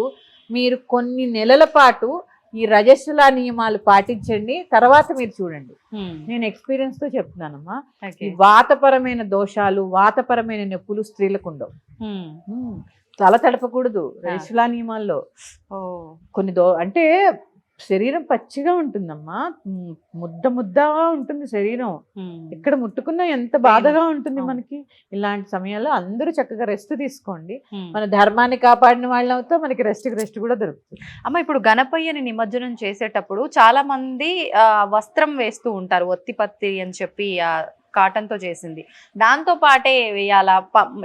మీరు కొన్ని నెలల పాటు ఈ రజస్సుల నియమాలు పాటించండి, తర్వాత మీరు చూడండి. నేను ఎక్స్పీరియన్స్ తో చెప్తున్నానమ్మా. ఈ వాతపరమైన దోషాలు, వాతపరమైన నొప్పులు స్త్రీలకు ఉండవు. తల తడపకూడదు రజస్సుల నియమాల్లో. కొన్ని అంటే శరీరం పచ్చిగా ఉంటుందమ్మా, ముద్దగా ఉంటుంది శరీరం, ఎక్కడ ముట్టుకున్నా ఎంత బాధగా ఉంటుంది మనకి. ఇలాంటి సమయాల్లో అందరూ చక్కగా రెస్ట్ తీసుకోండి. మన ధర్మాన్ని కాపాడిన వాళ్ళం అవుతాం, మనకి రెస్ట్ కూడా దొరుకుతుంది. అమ్మ, ఇప్పుడు గణపయ్యని నిమజ్జనం చేసేటప్పుడు చాలా మంది వస్త్రం వేస్తూ ఉంటారు, ఒత్తిపత్తి అని చెప్పి కాటన్ తో చేసింది, దాంతో పాటే వేయాలా?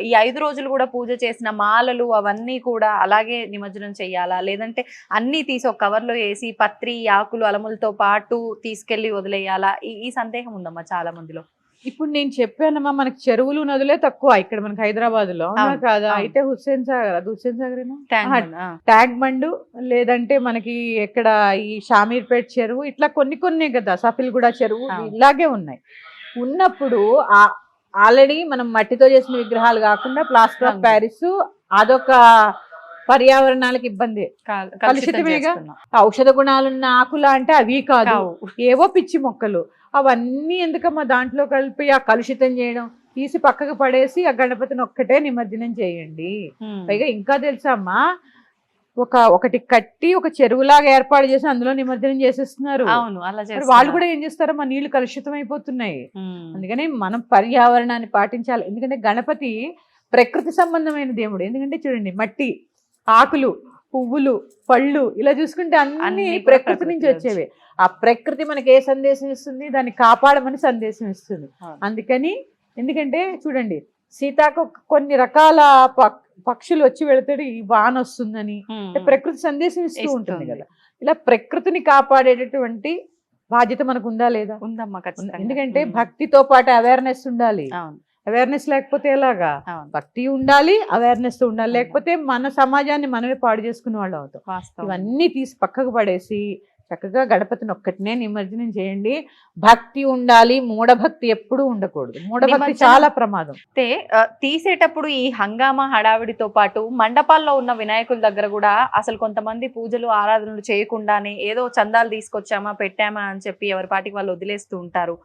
ఈ 5 రోజులు కూడా పూజ చేసిన మాలలు అవన్నీ కూడా అలాగే నిమజ్జనం చెయ్యాలా, లేదంటే అన్ని తీసి ఒక కవర్ లో వేసి పత్రి ఆకులు అలములతో పాటు తీసుకెళ్లి వదిలేయాలా? ఈ సందేహం ఉందమ్మా చాలా మందిలో. ఇప్పుడు నేను చెప్పానమ్మా, మనకి చెరువులు నదులే తక్కువ ఇక్కడ మనకి హైదరాబాద్ లో కాదా. అయితే హుస్సేన్ సాగర్ ట్యాంక్ బండ్, లేదంటే మనకి ఎక్కడ ఈ షామీర్పేట్ చెరువు, ఇట్లా కొన్ని కదా, సఫిల్గూడ చెరువు, ఇలాగే ఉన్నాయి. ఉన్నప్పుడు ఆల్రెడీ మనం మట్టితో చేసిన విగ్రహాలు కాకుండా ప్లాస్టర్ ఆఫ్ ప్యారిస్, అదొక పర్యావరణాలకు ఇబ్బంది, కలుషితమేగా. ఔషధ గుణాలున్న ఆకులు అంటే అవి కాదు, ఏవో పిచ్చి మొక్కలు. అవన్నీ ఎందుకమ్మా దాంట్లో కలిపి ఆ కలుషితం చేయడం? తీసి పక్కకు పడేసి ఆ గణపతిని ఒక్కటే నిమజ్జనం చేయండి. పైగా ఇంకా తెలుసా అమ్మా, ఒకటి కట్టి ఒక చెరువులాగా ఏర్పాటు చేసి అందులో నిమజ్జనం చేసేస్తున్నారు. వాళ్ళు కూడా ఏం చేస్తారో మా నీళ్లు కలుషితం అయిపోతున్నాయి. అందుకని మనం పర్యావరణాన్ని పాటించాలి. ఎందుకంటే గణపతి ప్రకృతి సంబంధమైన దేవుడు. ఎందుకంటే చూడండి, మట్టి, ఆకులు, పువ్వులు, పళ్ళు ఇలా చూసుకుంటే అన్ని అన్ని కూడా ప్రకృతి నుంచి ప్రకృతిలోంచి. వచ్చేవే. ఆ ప్రకృతి మనకి ఏ సందేశం ఇస్తుంది? దాన్ని కాపాడమని సందేశం ఇస్తుంది. అవును. అందుకని ఎందుకంటే చూడండి, సీతాకు కొన్ని రకాల పక్షులు వచ్చి వెళతాడు, ఈ వాన వస్తుందని అంటే ప్రకృతి సందేశం ఇస్తూ ఉంటుంది ఇస్తుంది. కదా. ఇలా ప్రకృతిని కాపాడేటటువంటి బాధ్యత మనకు ఉందా లేదా? ఉందమ్మా ఖచ్చితంగా. ఎందుకంటే భక్తితో పాటు అవేర్నెస్ ఉండాలి. అవును. అవేర్నెస్ లేకపోతే ఎలాగా? అవును. భక్తి ఉండాలి, అవేర్నెస్ ఉండాలి. లేకపోతే మన సమాజాన్ని మనమే పాడు చేసుకునే వాళ్ళు అవుతాం. వాస్తవం. ఇవన్నీ తీసి పక్కకు పడేసి చక్కగా గణపతిని ఒక్కటినే నిమజ్జనం చేయండి. భక్తి ఉండాలి, మూఢభక్తి ఎప్పుడూ ఉండకూడదు. మూఢభక్తి నిమజ్జనం- చాలా ప్రమాదం. అయితే తీసేటప్పుడు ఈ హంగామా హడావిడితో పాటు మండపాల్లో ఉన్న వినాయకుల దగ్గర కూడా అసలు కొంతమంది పూజలు ఆరాధనలు చేయకుండానే ఏదో చందాలు తీసుకొచ్చామా పెట్టామా అని చెప్పి ఎవరి పాటికి వాళ్ళు వదిలేస్తూ ఉంటారు.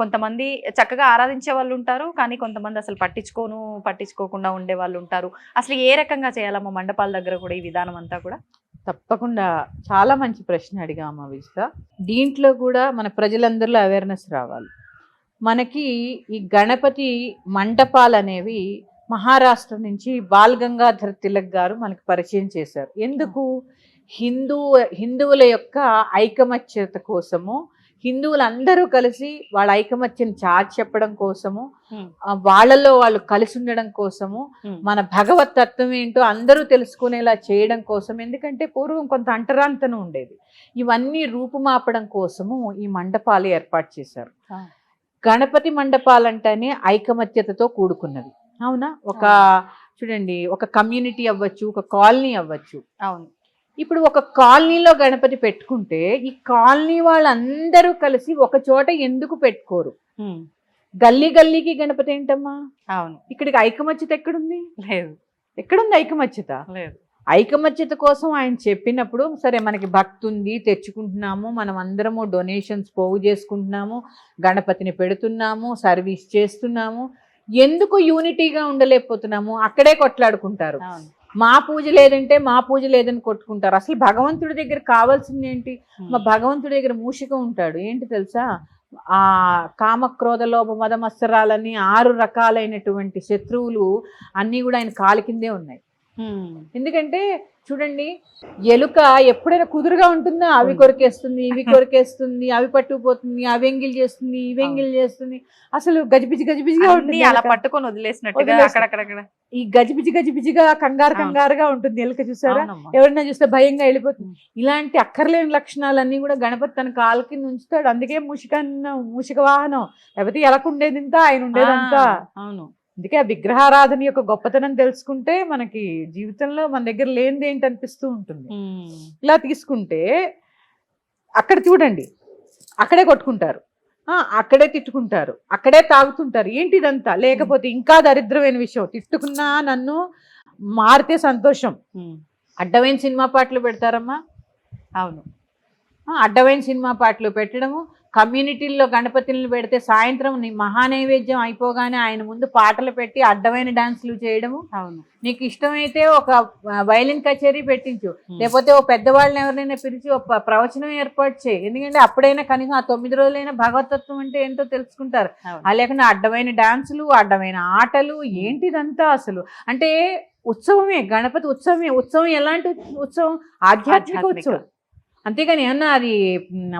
కొంతమంది చక్కగా ఆరాధించే వాళ్ళు ఉంటారు, కానీ కొంతమంది అసలు పట్టించుకోకుండా ఉండే వాళ్ళు ఉంటారు. అసలు ఏ రకంగా చేయాలమ్మా మండపాల దగ్గర కూడా ఈ విధానం అంతా కూడా? తప్పకుండా చాలా మంచి ప్రశ్న అడిగామా విజిత. దీంట్లో కూడా మన ప్రజలందరిలో అవేర్నెస్ రావాలి. మనకి ఈ గణపతి మంటపాలు అనేవి మహారాష్ట్ర నుంచి బాల్ గంగాధర్ తిలక్ గారు మనకి పరిచయం చేశారు. ఎందుకు? హిందువుల యొక్క ఐకమత్యత కోసము, హిందువులందరూ కలిసి వాళ్ళ ఐకమత్యం చాటి చెప్పడం కోసము, వాళ్ళలో వాళ్ళు కలిసి ఉండడం కోసము, మన భగవత్ తత్వం ఏంటో అందరూ తెలుసుకునేలా చేయడం కోసం. ఎందుకంటే పూర్వం కొంత అంటరాంతనం ఉండేది. ఇవన్నీ రూపుమాపడం కోసము ఈ మండపాలు ఏర్పాటు చేశారు. గణపతి మండపాలంటేనే ఐకమత్యతతో కూడుకున్నది. అవునా? చూడండి, ఒక కమ్యూనిటీ అవ్వచ్చు, ఒక కాలనీ అవ్వచ్చు. అవును. ఇప్పుడు ఒక కాలనీలో గణపతి పెట్టుకుంటే ఈ కాలనీ వాళ్ళందరూ కలిసి ఒక చోట ఎందుకు పెట్టుకోరు? గల్లీ గల్లీకి గణపతి ఏంటమ్మా? అవును. ఇక్కడికి ఐకమత్యత ఎక్కడుంది? లేదు. ఎక్కడుంది ఐకమత్యత? లేదు. ఐకమత్యత కోసం ఆయన చెప్పినప్పుడు, సరే మనకి భక్తి ఉంది, తెచ్చుకుంటున్నాము, మనం అందరము డొనేషన్స్ పోగు చేసుకుంటున్నాము, గణపతిని పెడుతున్నాము, సర్వీస్ చేస్తున్నాము, ఎందుకు యూనిటీగా ఉండలేకపోతున్నాము? అక్కడే కొట్లాడుకుంటారు. మా పూజ లేదంటే మా పూజ లేదని కొట్టుకుంటారు. అసలు భగవంతుడి దగ్గర కావాల్సింది ఏంటి? మా భగవంతుడి దగ్గర మూషిక ఉంటాడు. ఏంటి తెలుసా? ఆ కామక్రోధ లోభ మద మత్సరాలని 6 రకాలైనటువంటి శత్రువులు అన్నీ కూడా ఆయన కాలి కిందే ఉన్నాయి. ఎందుకంటే చూడండి, ఎలుక ఎప్పుడైనా కుదురుగా ఉంటుందా? అవి కొరికేస్తుంది, ఇవి కొరికేస్తుంది, అవి పట్టుకుపోతుంది, అవి ఎంగిల్ చేస్తుంది, ఇవి ఎంగిల్ చేస్తుంది. అసలు గజిబిజిగా ఉంటుంది. అలా పట్టుకొని వదిలేసినట్టుగా అక్కడక్కడ ఈ గజిబిజిగా కంగారుగా ఉంటుంది ఎలుక. చూసారా? ఎవరైనా చూస్తే భయంగా వెళ్ళిపోతుంది. ఇలాంటి అక్కర్లేని లక్షణాలన్నీ కూడా గణపతి తన కాలు కింద ఉంచుతాడు. అందుకే మూషిక వాహనం. లేకపోతే ఎలకుండేది ఇంత, ఆయన ఉండేదంతా. అవును. అందుకే ఆ విగ్రహారాధన యొక్క గొప్పతనం తెలుసుకుంటే మనకి జీవితంలో మన దగ్గర లేనిది ఏంటి అనిపిస్తూ ఉంటుంది. ఇలా తీసుకుంటే అక్కడ చూడండి, అక్కడే కొట్టుకుంటారు, అక్కడే తిట్టుకుంటారు, అక్కడే తాగుతుంటారు. ఏంటి ఇదంతా? లేకపోతే ఇంకా దరిద్రమైన విషయం, తిట్టుకున్నా నన్ను మారితే సంతోషం. అడ్డమైన సినిమా పాటలు పెడతారమ్మా. అవును. అడ్డమైన సినిమా పాటలు పెట్టడము, కమ్యూనిటీల్లో గణపతులను పెడితే సాయంత్రం మహానైవేద్యం అయిపోగానే ఆయన ముందు పాటలు పెట్టి అడ్డమైన డాన్సులు చేయడము. అవును. నీకు ఇష్టమైతే ఒక వైలిన్ కచేరీ పెట్టించు, లేకపోతే ఓ పెద్దవాళ్ళని ఎవరైనా పిలిచి ఒక ప్రవచనం ఏర్పాటు చేయి. ఎందుకంటే అప్పుడైనా కనీసం ఆ 9 రోజులైనా భగవతత్వం అంటే ఏంటో తెలుసుకుంటారు. లేకుండా అడ్డమైన డాన్సులు, అడ్డమైన ఆటలు, ఏంటిదంతా అసలు? అంటే ఉత్సవమే, గణపతి ఉత్సవమే. ఉత్సవం ఎలాంటి ఉత్సవం? ఆధ్యాత్మిక ఉత్సవం. అంతేగాని ఏమన్నా అది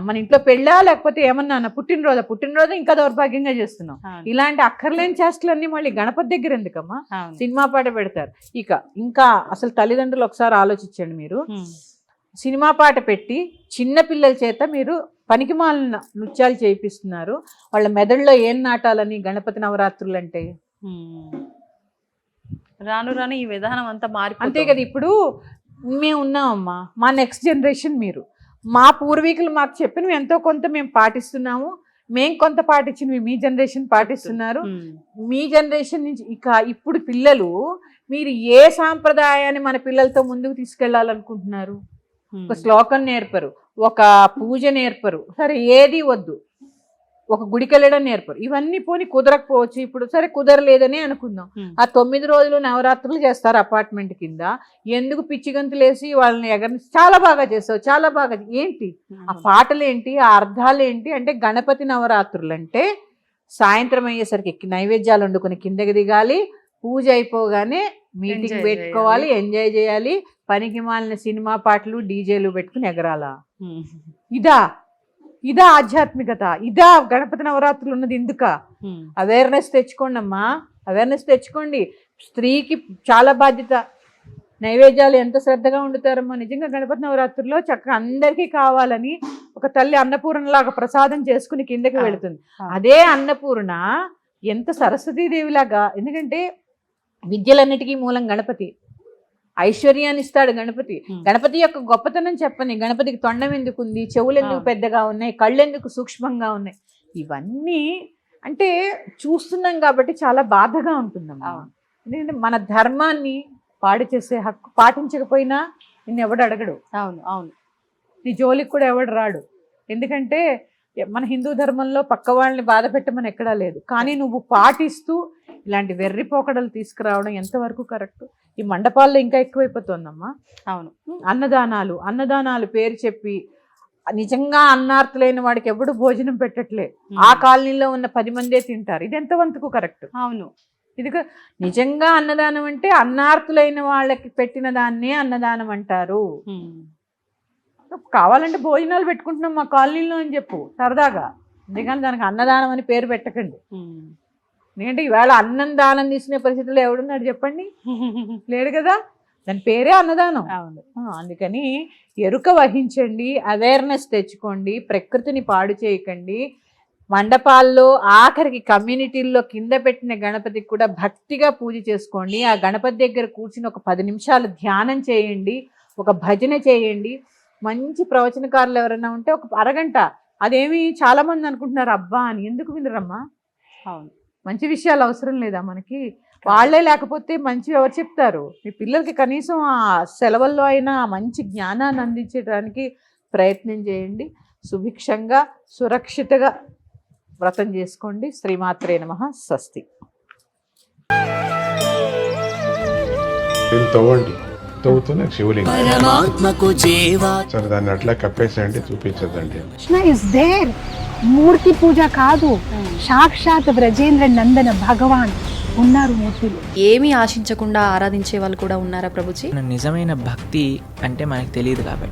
మన ఇంట్లో పెళ్ళా, లేకపోతే ఏమన్నా పుట్టినరోజు ఇంకా దౌర్భాగ్యంగా చేస్తున్నాం. ఇలాంటి అక్కర్లేని చేష్టలన్నీ మళ్ళీ గణపతి దగ్గర ఎందుకమ్మా? సినిమా పాట పెడతారు. ఇంకా అసలు తల్లిదండ్రులు ఒకసారి ఆలోచించండి. మీరు సినిమా పాట పెట్టి చిన్న పిల్లల చేత మీరు పనికిమాలిన నృత్యాలు చేయిస్తున్నారు. వాళ్ళ మెదడులో ఏం నాటాలని గణపతి నవరాత్రులు అంటే? రాను ఈ విధానం అంతా మారి. అంతే కదా. ఇప్పుడు మేము ఉన్నామమ్మా, మా నెక్స్ట్ జనరేషన్ మీరు. మా పూర్వీకులు మాకు చెప్పినవి ఎంతో కొంత మేము పాటిస్తున్నాము, మేము కొంత పాటించినవి మీ జనరేషన్ పాటిస్తున్నారు. మీ జనరేషన్ నుంచి ఇప్పుడు పిల్లలు, మీరు ఏ సాంప్రదాయాన్ని మన పిల్లలతో ముందుకు తీసుకెళ్లాలనుకుంటున్నారు? ఒక శ్లోకం నేర్పరు, ఒక పూజ నేర్పరు, సరే ఏది వద్దు, ఒక గుడికి వెళ్ళడం నేర్పరు. ఇవన్నీ పోని కుదరకపోవచ్చు. ఇప్పుడు సరే కుదరలేదని అనుకుందాం. ఆ 9 రోజులు నవరాత్రులు చేస్తారు అపార్ట్మెంట్ కింద. ఎందుకు పిచ్చిగంతులేసి వాళ్ళని ఎగరని చాలా బాగా చేస్తావు, చాలా బాగా. ఏంటి ఆ పాటలు ఏంటి, ఆ అర్థాలు ఏంటి? అంటే గణపతి నవరాత్రులు అంటే సాయంత్రం అయ్యేసరికి నైవేద్యాలు వండుకొని కిందకి దిగాలి, పూజ అయిపోగానే మీటింగ్ పెట్టుకోవాలి, ఎంజాయ్ చేయాలి, పనికి మాలిన సినిమా పాటలు డీజేలు పెట్టుకుని ఎగరాలా? ఇదా ఆధ్యాత్మికత? ఇదా గణపతి నవరాత్రులు ఉన్నది? ఇందుక అవేర్నెస్ తెచ్చుకోండి అమ్మా, అవేర్నెస్ తెచ్చుకోండి. స్త్రీకి చాలా బాధ్యత. నైవేద్యాలు ఎంత శ్రద్ధగా వండుతారమ్మా నిజంగా గణపతి నవరాత్రుల్లో. చక్కగా అందరికీ కావాలని ఒక తల్లి అన్నపూర్ణలాగా ప్రసాదం చేసుకుని కిందకి వెళుతుంది. అదే అన్నపూర్ణ ఎంత సరస్వతీదేవిలాగా, ఎందుకంటే విద్యలన్నిటికీ మూలం గణపతి, ఐశ్వర్యాన్ని ఇస్తాడు గణపతి. గణపతి యొక్క గొప్పతనం చెప్పని, గణపతికి తొండం ఎందుకు ఉంది, చెవులు ఎందుకు పెద్దగా ఉన్నాయి, కళ్ళు ఎందుకు సూక్ష్మంగా ఉన్నాయి, ఇవన్నీ అంటే చూస్తున్నాం కాబట్టి చాలా బాధగా ఉంటుందమ్మా. ఎందుకంటే మన ధర్మాన్ని పాడు చేసే హక్కు పాటించకపోయినా నిన్ను ఎవడు అడగడు. అవును అవును, నీ జోలికి కూడా ఎవడు రాడు. ఎందుకంటే మన హిందూ ధర్మంలో పక్క వాళ్ళని బాధ పెట్టమని ఎక్కడా లేదు. కానీ నువ్వు పాటిస్తూ ఇలాంటి వెర్రి పోకడలు తీసుకురావడం ఎంతవరకు కరెక్ట్? ఈ మండపాల్లో ఇంకా ఎక్కువైపోతుందమ్మా. అవును, అన్నదానాలు పేరు చెప్పి నిజంగా అన్నార్తులైన వాడికి ఎవడు భోజనం పెట్టట్లే. ఆ కాలనీలో ఉన్న 10 మందే తింటారు. ఇది ఎంతవంతకు కరెక్ట్? అవును, ఇది నిజంగా అన్నదానం అంటే అన్నార్తులైన వాళ్ళకి పెట్టిన దాన్నే అన్నదానం అంటారు. కావాలంటే భోజనాలు పెట్టుకుంటున్నాం మా కాలనీలో అని చెప్పు సరదాగా, ఎందుకంటే దానికి అన్నదానం అని పేరు పెట్టకండి. ఎందుకంటే ఈవేళ అన్నం దానం తీసుకునే పరిస్థితుల్లో ఎవడున్నాడు చెప్పండి? లేడు కదా. దాని పేరే అన్నదానం. అందుకని ఎరుక వహించండి, అవేర్నెస్ తెచ్చుకోండి, ప్రకృతిని పాడు చేయకండి. మండపాల్లో ఆఖరికి కమ్యూనిటీల్లో కింద పెట్టిన గణపతికి కూడా భక్తిగా పూజ చేసుకోండి. ఆ గణపతి దగ్గర కూర్చుని ఒక 10 నిమిషాలు ధ్యానం చేయండి, ఒక భజన చేయండి. మంచి ప్రవచనకారులు ఎవరైనా ఉంటే ఒక అరగంట, అదేమి చాలా మంది అనుకుంటున్నారు అబ్బా అని. ఎందుకు వినరమ్మా? అవును, మంచి విషయాలు అవసరం లేదా మనకి? వాళ్ళే లేకపోతే మంచి ఎవరు చెప్తారు? మీ పిల్లలకి కనీసం ఆ సెలవుల్లో అయినా మంచి జ్ఞానాన్ని అందించడానికి ప్రయత్నం చేయండి. సుభిక్షంగా సురక్షితగా వ్రతం చేసుకోండి. శ్రీమాత్రే నమః. స్వస్తి. తవ్వుతున్న శివలింగం పరమాత్మకు జీవా సరే దాన్ని అట్లా కప్పేసేయండి, చూపించదండి. Krishna is there. మూర్తి పూజ కాదు, సాక్షాత్ బ్రజేంద్ర నందన భగవాన్ ఉన్నారు మూర్తిలో. ఏమీ ఆశించకుండా ఆరాధించే వాళ్ళు కూడా ఉన్నారా ప్రభుజీ? నిజమైన భక్తి అంటే మనకు తెలియదు కాబట్టి